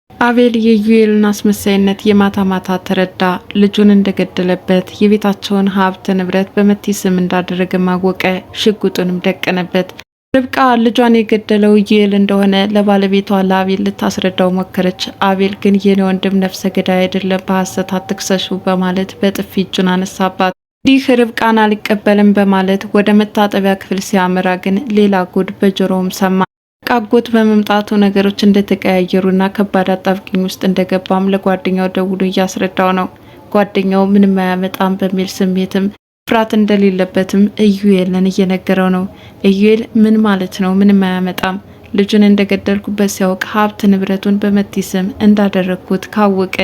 አቤል የዩኤልን አስመሳይነት የማታ ማታ ተረዳ። ልጁን እንደገደለበት የቤታቸውን ሀብት ንብረት በመቲ ስም እንዳደረገ ማወቀ። ሽጉጡንም ደቀነበት። ርብቃ ልጇን የገደለው ዩኤል እንደሆነ ለባለቤቷ ለአቤል ልታስረዳው ሞከረች። አቤል ግን የኔ ወንድም ነፍሰ ገዳይ አይደለም፣ በሐሰት አትክሰሹ በማለት በጥፊ እጁን አነሳባት። እንዲህ ርብቃን አልቀበልም በማለት ወደ መታጠቢያ ክፍል ሲያመራ ግን ሌላ ጉድ በጆሮውም ሰማ። ቃጎት በመምጣቱ ነገሮች እንደተቀያየሩና ከባድ አጣብቂኝ ውስጥ እንደገባም ለጓደኛው ደውሎ እያስረዳው ነው። ጓደኛው ምንም አያመጣም በሚል ስሜትም ፍርሃት እንደሌለበትም ኢዩኤልን እየነገረው ነው። ኢዩኤል ምን ማለት ነው ምንም አያመጣም? ልጁን እንደገደልኩበት ሲያውቅ ሀብት ንብረቱን በመቲ ስም እንዳደረግኩት ካወቀ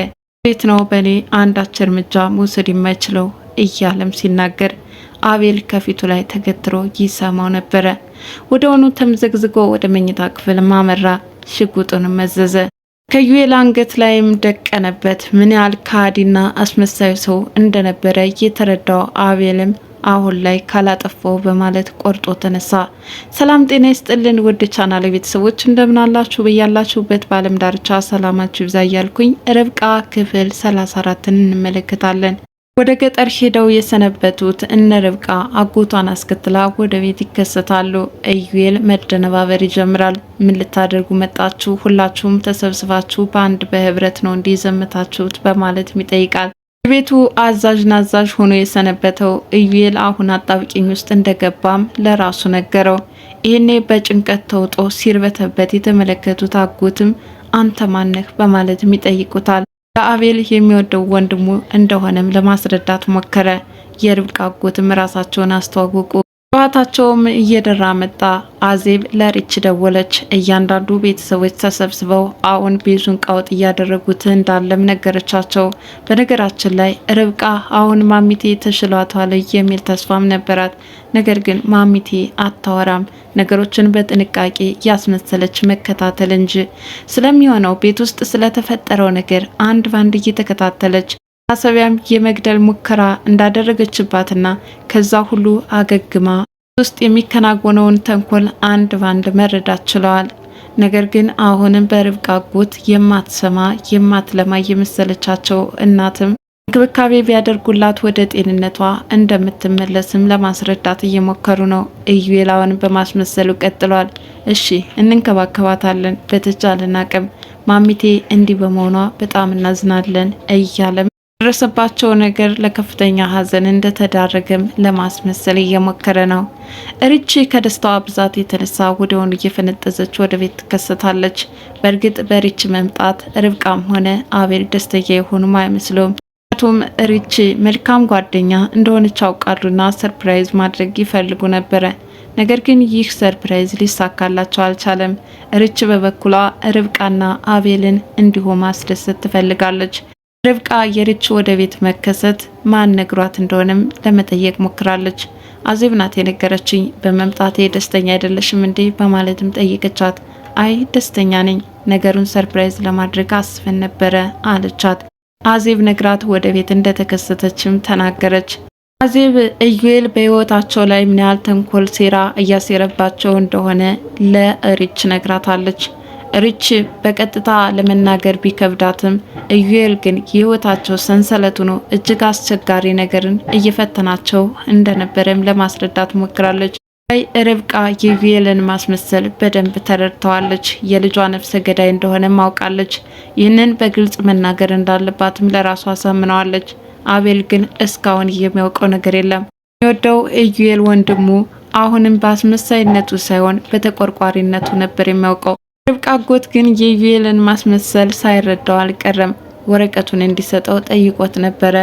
ቤት ነው በእኔ አንዳች እርምጃ መውሰድ የማይችለው እያለም ሲናገር አቤል ከፊቱ ላይ ተገትሮ ይሰማው ነበረ። ወደሆኑ ተምዘግዝጎ ወደ መኝታ ክፍል ማመራ። ሽጉጡን መዘዘ። ከዩኤል አንገት ላይም ደቀነበት። ምን ያህል ካዲና አስመሳይ ሰው እንደነበረ የተረዳው አቤልም አሁን ላይ ካላጠፋው በማለት ቆርጦ ተነሳ። ሰላም ጤና ይስጥልን ውድ ቻናል ቤተሰቦች እንደምናላችሁ በያላችሁበት በዓለም ዳርቻ ሰላማችሁ ይብዛ እያልኩኝ ርብቃ ክፍል 34ን እንመለከታለን። ወደ ገጠር ሄደው የሰነበቱት እነ ርብቃ አጎቷን አስከትላ ወደ ቤት ይከሰታሉ። ኢዩኤል መደነባበር ይጀምራል። ምን ልታደርጉ መጣችሁ? ሁላችሁም ተሰብስባችሁ በአንድ በህብረት ነው እንዲዘምታችሁት በማለት ይጠይቃል። ቤቱ አዛዥ ናዛዥ ሆኖ የሰነበተው ኢዩኤል አሁን አጣብቂኝ ውስጥ እንደገባም ለራሱ ነገረው። ይህኔ በጭንቀት ተውጦ ሲርበተበት የተመለከቱት አጎትም አንተ ማነህ በማለት ይጠይቁታል። ለአቤል የሚወደው ወንድሙ እንደሆነም ለማስረዳት ሞከረ። የርብቃ አጎትም ራሳቸውን አስተዋወቁ። ጨዋታቸውም እየደራ መጣ። አዜብ ለሪች ደወለች። እያንዳንዱ ቤተሰቦች ተሰብስበው አሁን ቤዙን ቃውጥ እያደረጉት እንዳለም ነገረቻቸው። በነገራችን ላይ ርብቃ አሁን ማሚቴ ተሽሏታል የሚል ተስፋም ነበራት። ነገር ግን ማሚቴ አታወራም፣ ነገሮችን በጥንቃቄ ያስመሰለች መከታተል እንጂ ስለሚሆነው ቤት ውስጥ ስለተፈጠረው ነገር አንድ ባንድ እየተከታተለች አሰቢያም የመግደል ሙከራ እንዳደረገችባትና ከዛ ሁሉ አገግማ ውስጥ የሚከናወነውን ተንኮል አንድ ባንድ መረዳት ችለዋል። ነገር ግን አሁንም በርብቃ አጎት የማትሰማ የማትለማ የመሰለቻቸው እናትም እንክብካቤ ቢያደርጉላት ወደ ጤንነቷ እንደምትመለስም ለማስረዳት እየሞከሩ ነው። ኢዩኤላውን በማስመሰሉ ቀጥሏል። እሺ እንንከባከባታለን፣ በተቻለን አቅም ማሚቴ እንዲህ በመሆኗ በጣም እናዝናለን እያለም ደረሰባቸው ነገር ለከፍተኛ ሐዘን እንደተዳረገም ለማስመሰል እየሞከረ ነው። ሪች ከደስታዋ ብዛት የተነሳ ወዲያውኑ እየፈነጠዘች ወደ ቤት ትከሰታለች። በእርግጥ በሪች መምጣት ርብቃም ሆነ አቤል ደስተኛ የሆኑም አይመስሉም። ምክንያቱም ሪች መልካም ጓደኛ እንደሆነች አውቃሉና ሰርፕራይዝ ማድረግ ይፈልጉ ነበረ። ነገር ግን ይህ ሰርፕራይዝ ሊሳካላቸው አልቻለም። ሪች በበኩሏ ርብቃና አቤልን እንዲሁ ማስደሰት ትፈልጋለች። ርብቃ የሪች ወደ ቤት መከሰት ማን ነግሯት እንደሆነም ለመጠየቅ ሞክራለች። አዜብ ናት የነገረችኝ፣ በመምጣቴ ደስተኛ አይደለሽም እንዴ በማለትም ጠይቀቻት። አይ ደስተኛ ነኝ፣ ነገሩን ሰርፕራይዝ ለማድረግ አስፈን ነበረ አለቻት። አዜብ ነግራት ወደ ቤት እንደተከሰተችም ተናገረች። አዜብ ኢዩኤል በህይወታቸው ላይ ምን ያህል ተንኮል ሴራ እያሴረባቸው እንደሆነ ለሪች ነግራታለች። ሪች በቀጥታ ለመናገር ቢከብዳትም ኢዩኤል ግን የህይወታቸው ሰንሰለቱ ነው እጅግ አስቸጋሪ ነገርን እየፈተናቸው እንደነበረም ለማስረዳት ሞክራለች። ርብቃ የዩኤልን ማስመሰል በደንብ ተረድተዋለች። የልጇ ነፍሰ ገዳይ እንደሆነ ማውቃለች። ይህንን በግልጽ መናገር እንዳለባትም ለራሷ አሳምነዋለች። አቤል ግን እስካሁን የሚያውቀው ነገር የለም። የሚወደው ኢዩኤል ወንድሙ አሁንም በአስመሳይነቱ ሳይሆን በተቆርቋሪነቱ ነበር የሚያውቀው። ርብቃ አጎት ግን የዩኤልን ማስመሰል ሳይረዳው አልቀረም። ወረቀቱን እንዲሰጠው ጠይቆት ነበረ።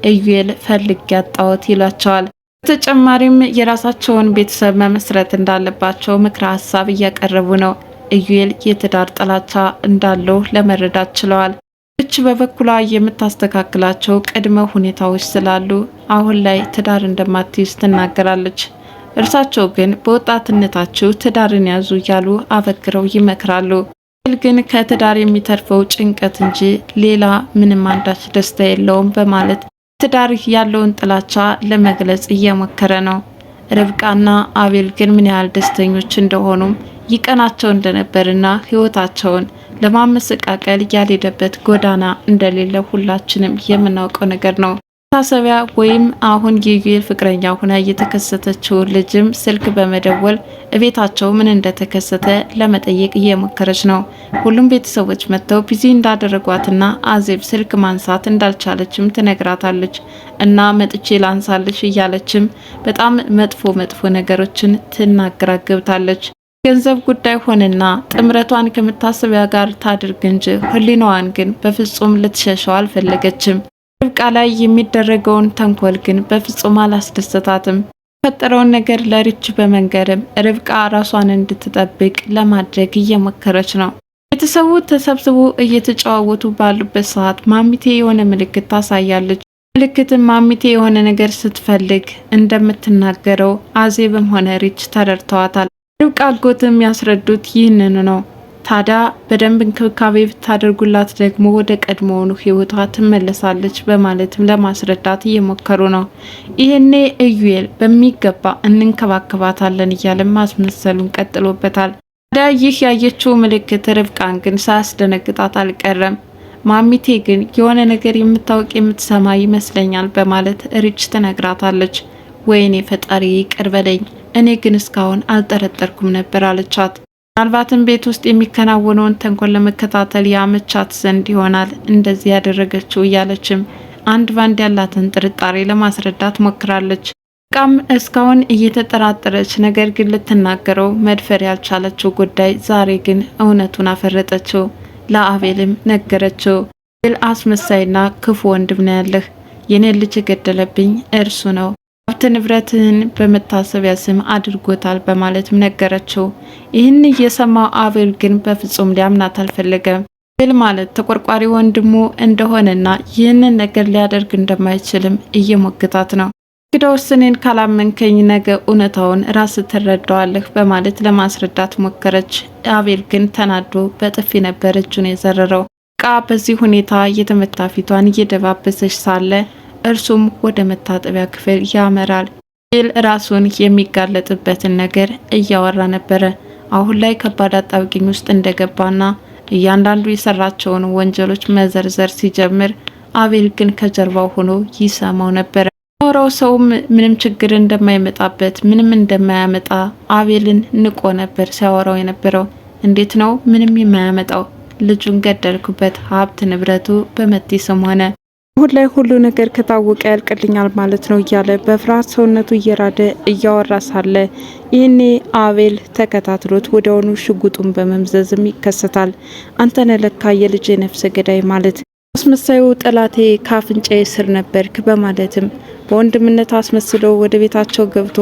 ኢዩኤል ፈልግ ያጣሁት ይላቸዋል። በተጨማሪም የራሳቸውን ቤተሰብ መመስረት እንዳለባቸው ምክረ ሀሳብ እያቀረቡ ነው። ኢዩኤል የትዳር ጥላቻ እንዳለው ለመረዳት ችለዋል። እች በበኩሏ የምታስተካክላቸው ቅድመ ሁኔታዎች ስላሉ አሁን ላይ ትዳር እንደማትይዝ ትናገራለች። እርሳቸው ግን በወጣትነታቸው ትዳርን ያዙ እያሉ አበክረው ይመክራሉ። ግን ከትዳር የሚተርፈው ጭንቀት እንጂ ሌላ ምንም አንዳች ደስታ የለውም በማለት ትዳር ያለውን ጥላቻ ለመግለጽ እየሞከረ ነው። ርብቃና አቤል ግን ምን ያህል ደስተኞች እንደሆኑም ይቀናቸው እንደነበርና ህይወታቸውን ለማመሰቃቀል ያልሄደበት ጎዳና እንደሌለ ሁላችንም የምናውቀው ነገር ነው። መታሰቢያ ወይም አሁን የዩኤል ፍቅረኛ ሆና እየተከሰተችው ልጅም ስልክ በመደወል እቤታቸው ምን እንደተከሰተ ለመጠየቅ እየሞከረች ነው። ሁሉም ቤተሰቦች መጥተው ቢዚ እንዳደረጓትና አዜብ ስልክ ማንሳት እንዳልቻለችም ትነግራታለች። እና መጥቼ ላንሳልሽ እያለችም በጣም መጥፎ ነገሮችን ትናገራት ገብታለች። ገንዘብ ጉዳይ ሆነና ጥምረቷን ከመታሰቢያ ጋር ታድርግ እንጂ ህሊናዋን ግን በፍጹም ልትሸሸው አልፈለገችም። ርብቃ ላይ የሚደረገውን ተንኮል ግን በፍጹም አላስደሰታትም። የፈጠረውን ነገር ለሪች በመንገርም ርብቃ ራሷን እንድትጠብቅ ለማድረግ እየሞከረች ነው። ቤተሰቡ ተሰብስቦ እየተጨዋወቱ ባሉበት ሰዓት ማሚቴ የሆነ ምልክት ታሳያለች። ምልክትም ማሚቴ የሆነ ነገር ስትፈልግ እንደምትናገረው አዜብም ሆነ ሪች ተረድተዋታል። ርብቃ አጎትም ያስረዱት ይህንኑ ነው። ታዲያ በደንብ እንክብካቤ ብታደርጉላት ደግሞ ወደ ቀድሞውኑ ህይወቷ ትመለሳለች በማለትም ለማስረዳት እየሞከሩ ነው። ይህኔ ኢዩኤል በሚገባ እንንከባከባታለን እያለ ማስመሰሉን ቀጥሎበታል። ታዲያ ይህ ያየችው ምልክት ርብቃን ግን ሳያስደነግጣት አልቀረም። ማሚቴ ግን የሆነ ነገር የምታውቅ የምትሰማ ይመስለኛል በማለት ሪች ትነግራታለች። ወይኔ ፈጣሪ ይቅር በለኝ፣ እኔ ግን እስካሁን አልጠረጠርኩም ነበር አለቻት። ምናልባትም ቤት ውስጥ የሚከናወነውን ተንኮል ለመከታተል ያመቻት ዘንድ ይሆናል እንደዚህ ያደረገችው እያለችም አንድ ባንድ ያላትን ጥርጣሬ ለማስረዳት ሞክራለች። ቃም እስካሁን እየተጠራጠረች ነገር ግን ልትናገረው መድፈር ያልቻለችው ጉዳይ ዛሬ ግን እውነቱን አፈረጠችው። ለአቤልም ነገረችው። አቤል አስመሳይና ክፉ ወንድም ነው ያለህ፣ የኔን ልጅ የገደለብኝ እርሱ ነው፣ ሀብት ንብረትህን በመታሰቢያ ስም አድርጎታል በማለትም ነገረችው። ይህን እየሰማው አቤል ግን በፍጹም ሊያምናት አልፈለገም። አቤል ማለት ተቆርቋሪ ወንድሙ እንደሆነና ይህንን ነገር ሊያደርግ እንደማይችልም እየሞገታት ነው። እንግዲያውስ እኔን ካላመንከኝ ነገ እውነታውን ራስ ትረዳዋለህ በማለት ለማስረዳት ሞከረች። አቤል ግን ተናዶ በጥፊ ነበር እጁን የዘረረው። ቃ በዚህ ሁኔታ የተመታ ፊቷን እየደባበሰች ሳለ እርሱም ወደ መታጠቢያ ክፍል ያመራል። አቤል ራሱን የሚጋለጥበትን ነገር እያወራ ነበረ። አሁን ላይ ከባድ አጣብቂኝ ውስጥ እንደገባና እያንዳንዱ የሰራቸውን ወንጀሎች መዘርዘር ሲጀምር አቤል ግን ከጀርባው ሆኖ ይሰማው ነበረ። ኖረው ሰውም ምንም ችግር እንደማይመጣበት ምንም እንደማያመጣ አቤልን ንቆ ነበር ሲያወራው የነበረው። እንዴት ነው ምንም የማያመጣው? ልጁን ገደልኩበት፣ ሀብት ንብረቱ በመቲ ስም ሆነ፣ አሁን ላይ ሁሉ ነገር ከታወቀ ያልቅልኛል ማለት ነው እያለ በፍርሃት ሰውነቱ እየራደ እያወራ ሳለ ይህኔ አቤል ተከታትሎት ወዲያውኑ ሽጉጡን በመምዘዝም ይከሰታል። አንተነ ለካ የልጅ ነፍሰ ገዳይ ማለት አስመሳዩ ጠላቴ ካፍንጫዬ ስር ነበርክ በማለትም በወንድምነት አስመስሎ ወደ ቤታቸው ገብቶ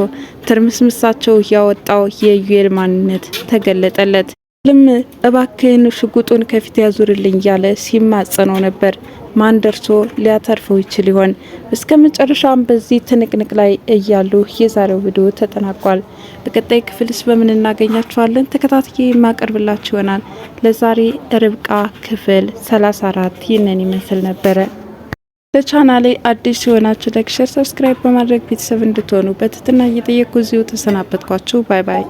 ትርምስምሳቸው ያወጣው የዩኤል ማንነት ተገለጠለት። ልም እባክህን ሽጉጡን ከፊት ያዙርልኝ እያለ ሲማጸነው ነበር። ማን ደርሶ ሊያተርፈው ይችል ይሆን? እስከ መጨረሻም በዚህ ትንቅንቅ ላይ እያሉ የዛሬው ቪዲዮ ተጠናቋል። በቀጣይ ክፍልስ በምን እናገኛችኋለን? ተከታትዬ የማቀርብላችሁ ይሆናል። ለዛሬ ርብቃ ክፍል 34 ይህንን ይመስል ነበረ። ለቻናሌ አዲስ የሆናችሁ ላይክ፣ ሼር፣ ሰብስክራይብ በማድረግ ቤተሰብ እንድትሆኑ በትህትና እየጠየቅኩ እዚሁ ተሰናበትኳችሁ። ባይ ባይ።